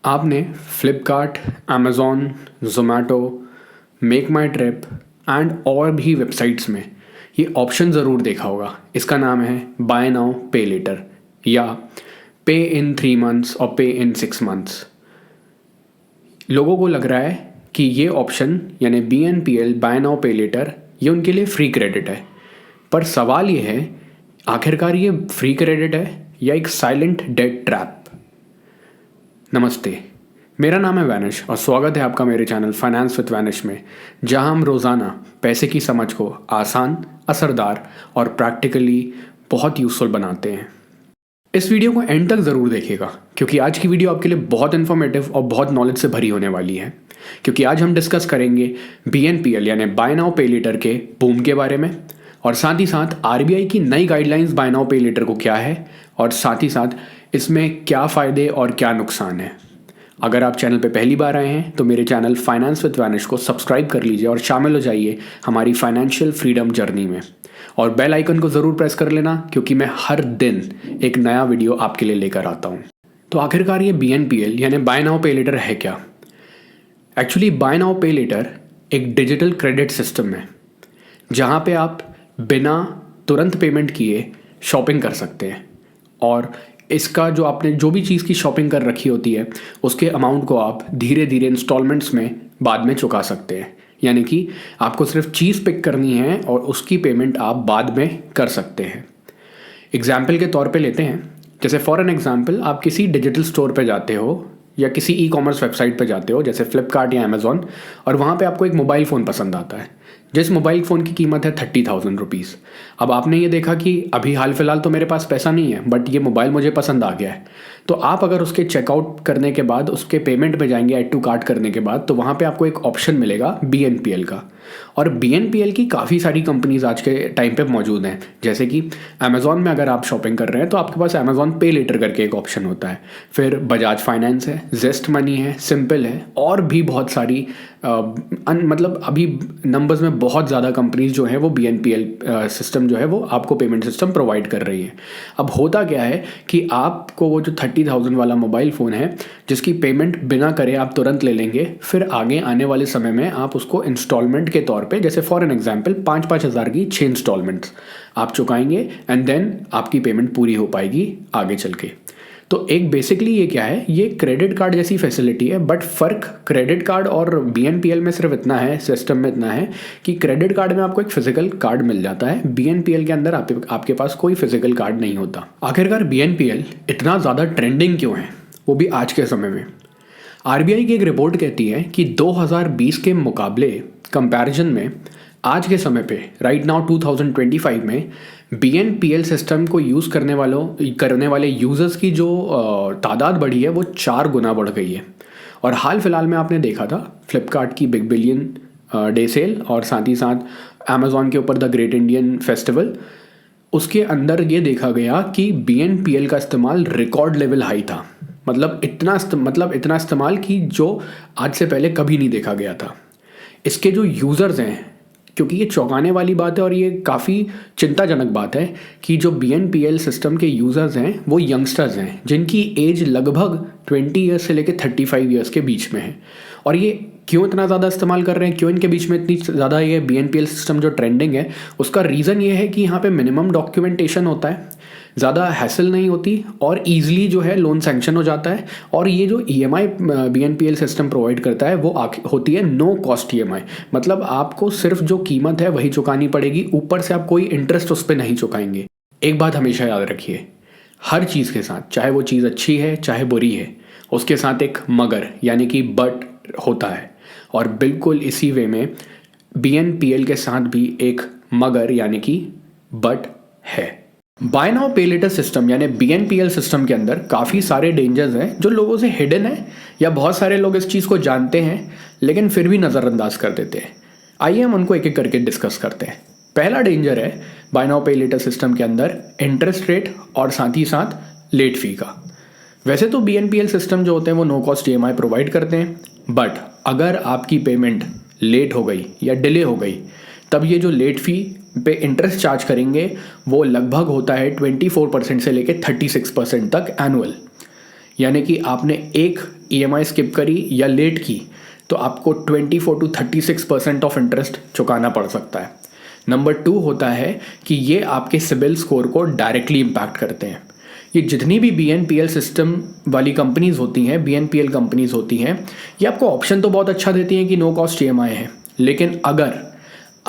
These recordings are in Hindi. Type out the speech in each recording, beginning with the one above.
आपने Flipkart, Amazon, Zomato, make my trip and और भी वेबसाइट्स में ये ऑप्शन ज़रूर देखा होगा। इसका नाम है बाय नाउ पे लेटर या पे इन 3 मंथ्स और पे इन 6 मंथ्स। लोगों को लग रहा है कि ये ऑप्शन यानी BNPL बाय नाउ पे लेटर ये उनके लिए फ्री क्रेडिट है, पर सवाल ये है आखिरकार ये फ्री क्रेडिट है या एक साइलेंट डेट ट्रैप। नमस्ते, मेरा नाम है वैनिश और स्वागत है आपका मेरे चैनल फाइनेंस विद वैनिश में, जहां हम रोज़ाना पैसे की समझ को आसान, असरदार और प्रैक्टिकली बहुत यूज़फुल बनाते हैं। इस वीडियो को एंड तक ज़रूर देखिएगा क्योंकि आज की वीडियो आपके लिए बहुत इन्फॉर्मेटिव और बहुत नॉलेज से भरी होने वाली है। क्योंकि आज हम डिस्कस करेंगे BNPL यानी बाय नाउ पे लेटर के बूम के बारे में, और साथ ही साथ RBI की नई गाइडलाइंस बाय नाउ पे लेटर को क्या है और साथ ही साथ इसमें क्या फ़ायदे और क्या नुकसान है। अगर आप चैनल पे पहली बार आए हैं तो मेरे चैनल फाइनेंस विद वैनिश को सब्सक्राइब कर लीजिए और शामिल हो जाइए हमारी फाइनेंशियल फ्रीडम जर्नी में, और बेल आइकन को ज़रूर प्रेस कर लेना क्योंकि मैं हर दिन एक नया वीडियो आपके लिए लेकर आता हूँ। तो आखिरकार ये BNPL यानी बाय नाउ पे लेटर है क्या? एक्चुअली बाय नाउ पे लेटर एक डिजिटल क्रेडिट सिस्टम है जहाँ पे आप बिना तुरंत पेमेंट किए शॉपिंग कर सकते हैं, और इसका जो आपने जो भी चीज़ की शॉपिंग कर रखी होती है उसके अमाउंट को आप धीरे धीरे इंस्टॉलमेंट्स में बाद में चुका सकते हैं। यानी कि आपको सिर्फ चीज़ पिक करनी है और उसकी पेमेंट आप बाद में कर सकते हैं। एग्जाम्पल के तौर पे लेते हैं, जैसे फॉर एन एग्जाम्पल आप किसी डिजिटल स्टोर पे जाते हो या किसी ई-कॉमर्स वेबसाइट पे जाते हो जैसे फ्लिपकार्ट या अमेज़ॉन, और वहाँ पे आपको एक मोबाइल फ़ोन पसंद आता है जिस मोबाइल फ़ोन की कीमत है 30,000 रुपीज़। अब आपने ये देखा कि अभी हाल फिलहाल तो मेरे पास पैसा नहीं है बट ये मोबाइल मुझे पसंद आ गया है, तो आप अगर उसके चेकआउट करने के बाद उसके पेमेंट में जाएंगे ऐड टू कार्ट करने के बाद, तो वहाँ पे आपको एक ऑप्शन मिलेगा BNPL का। और BNPL की काफ़ी सारी कंपनीज आज के टाइम पे मौजूद हैं, जैसे कि अमेज़ॉन में अगर आप शॉपिंग कर रहे हैं तो आपके पास अमेज़ॉन पे लेटर करके एक ऑप्शन होता है, फिर बजाज फाइनेंस है, जेस्ट मनी है, सिंपल है, और भी बहुत सारी मतलब अभी नंबर्स में बहुत ज़्यादा कंपनीज जो हैं वो BNPL सिस्टम जो है वो आपको पेमेंट सिस्टम प्रोवाइड कर रही है। अब होता क्या है कि आपको वो जो 30,000 वाला मोबाइल फ़ोन है जिसकी पेमेंट बिना करे आप तुरंत ले लेंगे, फिर आगे आने वाले समय में आप उसको इंस्टॉलमेंट के तौर पे, जैसे फॉर एन एग्जांपल 5-5 हज़ार की 6 इंस्टॉलमेंट्स आप चुकाएंगे एंड देन आपकी पेमेंट पूरी हो पाएगी आगे चल के। तो एक बेसिकली ये क्या है, ये क्रेडिट कार्ड जैसी फैसिलिटी है, बट फ़र्क क्रेडिट कार्ड और BNPL में सिर्फ इतना है, सिस्टम में इतना है कि क्रेडिट कार्ड में आपको एक फिजिकल कार्ड मिल जाता है, BNPL के अंदर आपके पास कोई फिजिकल कार्ड नहीं होता। आखिरकार BNPL इतना ज़्यादा ट्रेंडिंग क्यों है, वो भी आज के समय में? RBI की एक रिपोर्ट कहती है कि 2020 के मुकाबले कंपैरिजन में आज के समय पे राइट नाउ 2025 में BNPL सिस्टम को यूज़ करने वाले यूज़र्स की जो तादाद बढ़ी है वो 4 गुना बढ़ गई है। और हाल फिलहाल में आपने देखा था फ्लिपकार्ट की बिग बिलियन डे सेल और साथ ही साथ अमेज़ॉन के ऊपर द ग्रेट इंडियन फेस्टिवल, उसके अंदर ये देखा गया कि BNPL का इस्तेमाल रिकॉर्ड लेवल हाई था। मतलब इतना इस्तेमाल कि जो आज से पहले कभी नहीं देखा गया था। इसके जो यूज़र्स हैं, क्योंकि ये चौंकाने वाली बात है और ये काफ़ी चिंताजनक बात है कि जो BNPL सिस्टम के यूज़र्स हैं वो यंगस्टर्स हैं जिनकी एज लगभग 20 ईयर्स से लेकर 35 ईयर्स के बीच में है। और ये क्यों इतना ज़्यादा इस्तेमाल कर रहे हैं, क्यों इनके बीच में इतनी ज़्यादा ये BNPL सिस्टम जो ट्रेंडिंग है, उसका रीज़न ये है कि यहाँ पे मिनिमम डॉक्यूमेंटेशन होता है, ज़्यादा हैसल नहीं होती और ईजिली जो है लोन सैंक्शन हो जाता है, और ये जो EMI BNPL सिस्टम प्रोवाइड करता है वो होती है नो कॉस्ट EMI। मतलब आपको सिर्फ जो कीमत है वही चुकानी पड़ेगी, ऊपर से आप कोई इंटरेस्ट उस पर नहीं चुकाएंगे। एक बात हमेशा याद रखिए, हर चीज़ के साथ, चाहे वो चीज़ अच्छी है चाहे बुरी है, उसके साथ एक मगर यानी कि बट होता है, और बिल्कुल इसी वे में BNPL के साथ भी एक मगर यानी कि बट है। बाय नाउ पे लेटर सिस्टम यानी BNPL सिस्टम के अंदर काफ़ी सारे डेंजर्स हैं जो लोगों से हिडन है, या बहुत सारे लोग इस चीज़ को जानते हैं लेकिन फिर भी नज़रअंदाज कर देते हैं। आइए हम उनको एक एक करके डिस्कस करते हैं। पहला डेंजर है बाय नाउ पे लेटर सिस्टम के अंदर इंटरेस्ट रेट और साथ ही साथ लेट फ़ी का। वैसे तो BNPL सिस्टम जो होते हैं वो नो कॉस्ट EMI प्रोवाइड करते हैं, बट अगर आपकी पेमेंट लेट हो गई या डिले हो गई तब ये जो लेट फ़ी पे इंटरेस्ट चार्ज करेंगे वो लगभग होता है 24% से लेकर 36% तक एनुअल। यानी कि आपने एक EMI स्किप करी या लेट की तो आपको 24 to 36% ऑफ इंटरेस्ट चुकाना पड़ सकता है। नंबर 2 होता है कि ये आपके सिबिल स्कोर को डायरेक्टली इम्पैक्ट करते हैं। ये जितनी भी BNPL सिस्टम वाली कंपनीज़ होती हैं, BNPL कंपनीज़ होती हैं, ये आपको ऑप्शन तो बहुत अच्छा देती हैं कि नो कॉस्ट EMI है, लेकिन अगर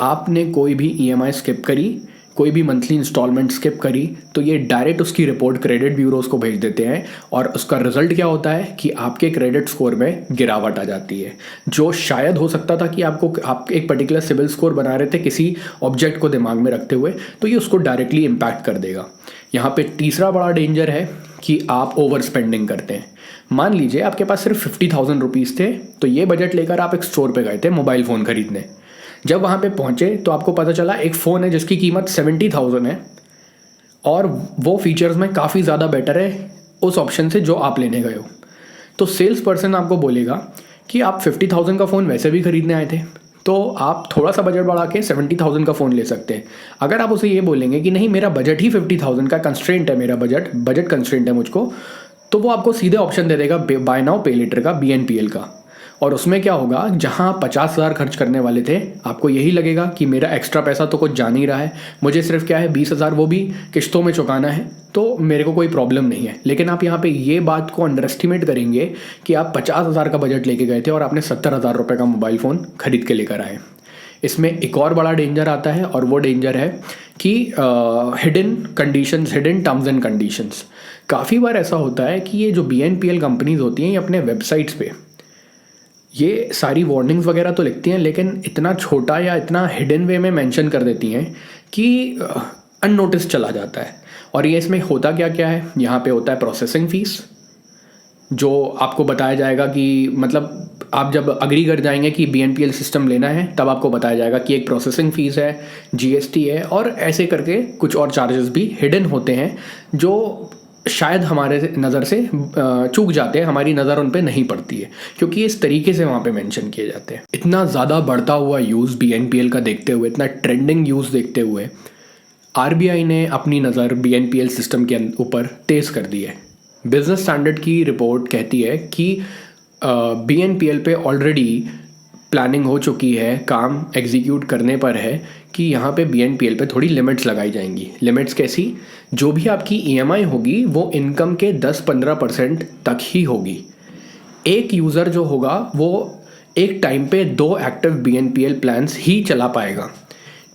आपने कोई भी EMI स्किप करी, कोई भी मंथली इंस्टॉलमेंट स्किप करी, तो ये डायरेक्ट उसकी रिपोर्ट क्रेडिट ब्यूरोज को भेज देते हैं और उसका रिजल्ट क्या होता है कि आपके क्रेडिट स्कोर में गिरावट आ जाती है। जो शायद हो सकता था कि आप एक पर्टिकुलर सिबिल स्कोर बना रहे थे किसी ऑब्जेक्ट को दिमाग में रखते हुए, तो ये उसको डायरेक्टली इम्पैक्ट कर देगा। यहाँ पे तीसरा बड़ा डेंजर है कि आप ओवर स्पेंडिंग करते हैं। मान लीजिए आपके पास सिर्फ 50,000 रुपीज़ थे, तो ये बजट लेकर आप एक स्टोर पे गए थे मोबाइल फ़ोन खरीदने। जब वहाँ पे पहुँचे तो आपको पता चला एक फ़ोन है जिसकी कीमत 70,000 है और वो फीचर्स में काफ़ी ज़्यादा बेटर है उस ऑप्शन से जो आप लेने गए हो। तो सेल्स पर्सन आपको बोलेगा कि आप 50,000 का फ़ोन वैसे भी ख़रीदने आए थे, तो आप थोड़ा सा बजट बढ़ा के 70,000 का फ़ोन ले सकते हैं। अगर आप उसे ये बोलेंगे कि नहीं मेरा बजट ही 50,000 का कंस्ट्रेंट है, मेरा बजट कंस्ट्रेंट है मुझको, तो वो आपको सीधे ऑप्शन दे देगा बाय नाउ पे लेटर का, BNPL का। और उसमें क्या होगा, जहाँ 50,000 खर्च करने वाले थे आपको यही लगेगा कि मेरा एक्स्ट्रा पैसा तो कुछ जा नहीं रहा है, मुझे सिर्फ क्या है 20,000 वो भी किस्तों में चुकाना है, तो मेरे को कोई प्रॉब्लम नहीं है। लेकिन आप यहाँ पे ये बात को अंडर एस्टिमेट करेंगे कि आप 50,000 का बजट लेके गए थे और आपने 70,000 रुपये का मोबाइल फ़ोन खरीद के लेकर आए। इसमें एक और बड़ा डेंजर आता है और वो डेंजर है कि hidden conditions, hidden terms and conditions. काफ़ी बार ऐसा होता है कि ये जो BNPL कंपनीज़ होती हैं ये अपने वेबसाइट्स पे ये सारी वार्निंग्स वगैरह तो लिखती हैं, लेकिन इतना छोटा या इतना हिडन वे में मेंशन कर देती हैं कि अननोटिस चला जाता है। और ये इसमें होता क्या क्या है, यहाँ पे होता है प्रोसेसिंग फ़ीस, जो आपको बताया जाएगा कि मतलब आप जब अग्री कर जाएंगे कि BNPL सिस्टम लेना है तब आपको बताया जाएगा कि एक प्रोसेसिंग फ़ीस है, GST है और ऐसे करके कुछ और चार्जेस भी हिडन होते हैं जो शायद हमारे नज़र से चूक जाते हैं, हमारी नज़र उन पे नहीं पड़ती है क्योंकि इस तरीके से वहाँ पे मेंशन किए जाते हैं। इतना ज़्यादा बढ़ता हुआ यूज़ BNPL का देखते हुए, इतना ट्रेंडिंग यूज़ देखते हुए RBI ने अपनी नज़र BNPL सिस्टम के ऊपर तेज़ कर दी है। बिजनेस स्टैंडर्ड की रिपोर्ट कहती है कि BNPL पे ऑलरेडी प्लानिंग हो चुकी है, काम एग्जीक्यूट करने पर है कि यहाँ पे BNPL पे थोड़ी लिमिट्स लगाई जाएंगी। लिमिट्स कैसी, जो भी आपकी EMI होगी वो इनकम के 10-15% तक ही होगी। एक यूज़र जो होगा वो एक टाइम पे 2 एक्टिव BNPL प्लान्स ही चला पाएगा।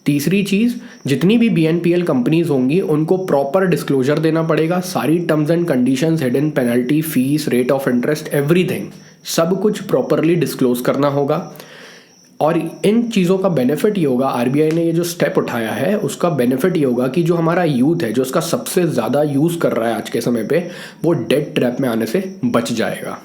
तीसरी चीज़, जितनी भी BNPL कंपनीज होंगी उनको प्रॉपर डिस्क्लोजर देना पड़ेगा, सारी terms and conditions, hidden penalty, fees, rate of interest, everything, सब कुछ प्रॉपरली डिस्क्लोज करना होगा। और इन चीज़ों का बेनिफिट ये होगा, RBI ने ये जो स्टेप उठाया है उसका बेनिफिट ये होगा कि जो हमारा यूथ है जो उसका सबसे ज़्यादा यूज़ कर रहा है आज के समय पे, वो डेट ट्रैप में आने से बच जाएगा।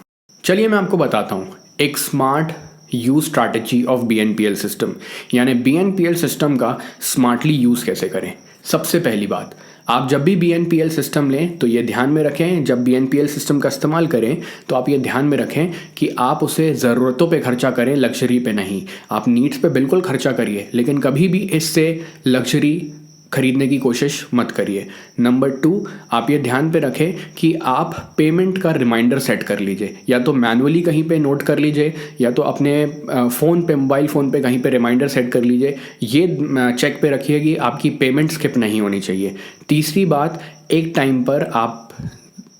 चलिए मैं आपको बताता हूँ एक smart use strategy of BNPL system, यानी BNPL सिस्टम का स्मार्टली यूज़ कैसे करें। सबसे पहली बात, आप जब भी BNPL सिस्टम लें तो ये ध्यान में रखें, जब BNPL सिस्टम का इस्तेमाल करें तो आप ये ध्यान में रखें कि आप उसे ज़रूरतों पे खर्चा करें, लग्जरी पे नहीं। आप नीड्स पे बिल्कुल खर्चा करिए, लेकिन कभी भी इससे लग्जरी खरीदने की कोशिश मत करिए। नंबर 2, आप ये ध्यान पे रखें कि आप पेमेंट का रिमाइंडर सेट कर लीजिए, या तो मैनुअली कहीं पे नोट कर लीजिए या तो अपने फ़ोन पे, मोबाइल फ़ोन पे कहीं पे रिमाइंडर सेट कर लीजिए। ये चेक पे रखिए कि आपकी पेमेंट स्किप नहीं होनी चाहिए। तीसरी बात, एक टाइम पर आप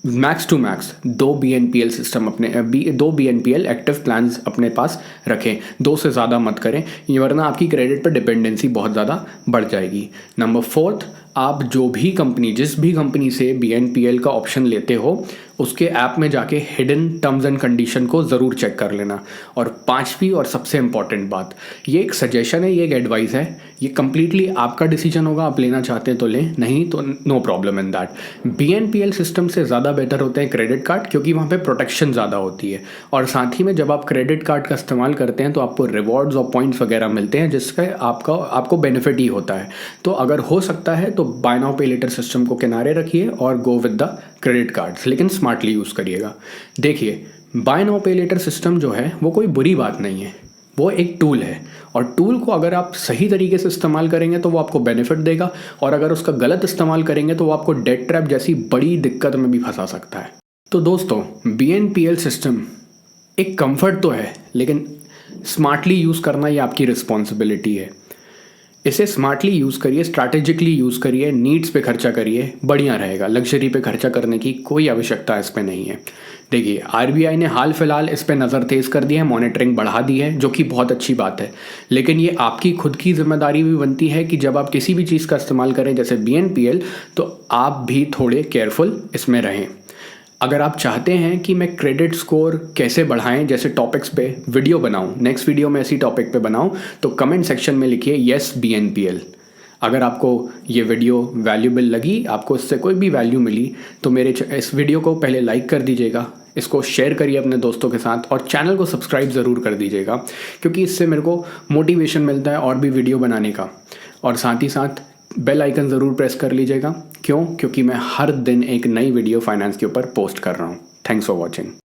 max to max 2 BNPL system अपने 2 BNPL एक्टिव प्लान्स अपने पास रखें, 2 से ज़्यादा मत करें, ये वरना आपकी क्रेडिट पर डिपेंडेंसी बहुत ज़्यादा बढ़ जाएगी। नंबर 4, आप जो भी कंपनी, जिस भी कंपनी से BNPL का ऑप्शन लेते हो उसके ऐप में जाके हिडन टर्म्स एंड कंडीशन को ज़रूर चेक कर लेना। और 5वीं और सबसे इम्पॉर्टेंट बात, ये एक सजेशन है, ये एक एडवाइस है, ये कम्प्लीटली आपका डिसीजन होगा, आप लेना चाहते हैं तो लें, नहीं तो no problem in that. BNPL system से ज़्यादा बेटर होते हैं क्रेडिट कार्ड, क्योंकि वहाँ पे प्रोटेक्शन ज़्यादा होती है और साथ ही में जब आप क्रेडिट कार्ड का इस्तेमाल करते हैं तो आपको रिवॉर्ड्स और पॉइंट्स वगैरह मिलते हैं जिसका आपको बेनिफिट ही होता है। तो अगर हो सकता है तो बाय नाउ पे लेटर सिस्टम को किनारे रखिए और go with the credit cards, लेकिन स्मार्टली यूज़ करिएगा। देखिए, बाय नाउ पे लेटर सिस्टम जो है वो कोई बुरी बात नहीं है, वो एक टूल है और टूल को अगर आप सही तरीके से इस्तेमाल करेंगे तो वो आपको बेनिफिट देगा, और अगर उसका गलत इस्तेमाल करेंगे तो वो आपको डेट ट्रैप जैसी बड़ी दिक्कत में भी फंसा सकता है। तो दोस्तों, BNPL सिस्टम एक कंफर्ट तो है, लेकिन स्मार्टली यूज़ करना ये आपकी रिस्पॉन्सिबिलिटी है। इसे स्मार्टली यूज़ करिए, स्ट्रैटेजिकली यूज़ करिए, नीड्स पे खर्चा करिए, बढ़िया रहेगा। लग्जरी पे खर्चा करने की कोई आवश्यकता इस पे नहीं है। देखिए, RBI ने हाल फिलहाल इस पे नज़र तेज़ कर दी है, मॉनिटरिंग बढ़ा दी है, जो कि बहुत अच्छी बात है। लेकिन ये आपकी खुद की जिम्मेदारी भी बनती है कि जब आप किसी भी चीज़ का इस्तेमाल करें जैसे BNPL, तो आप भी थोड़े केयरफुल इसमें रहें। अगर आप चाहते हैं कि मैं क्रेडिट स्कोर कैसे बढ़ाएं जैसे टॉपिक्स पे वीडियो बनाऊं, नेक्स्ट वीडियो में इसी टॉपिक पे बनाऊं, तो कमेंट सेक्शन में लिखिए यस BNPL। अगर आपको ये वीडियो वैल्यूबल लगी, आपको इससे कोई भी वैल्यू मिली, तो मेरे इस वीडियो को पहले लाइक कर दीजिएगा, इसको शेयर करिए अपने दोस्तों के साथ और चैनल को सब्सक्राइब ज़रूर कर दीजिएगा, क्योंकि इससे मेरे को मोटिवेशन मिलता है और भी वीडियो बनाने का। और साथ ही साथ बेल आइकन ज़रूर प्रेस कर लीजिएगा। क्योंकि मैं हर दिन एक नई वीडियो फाइनेंस के ऊपर पोस्ट कर रहा हूँ। Thanks for watching.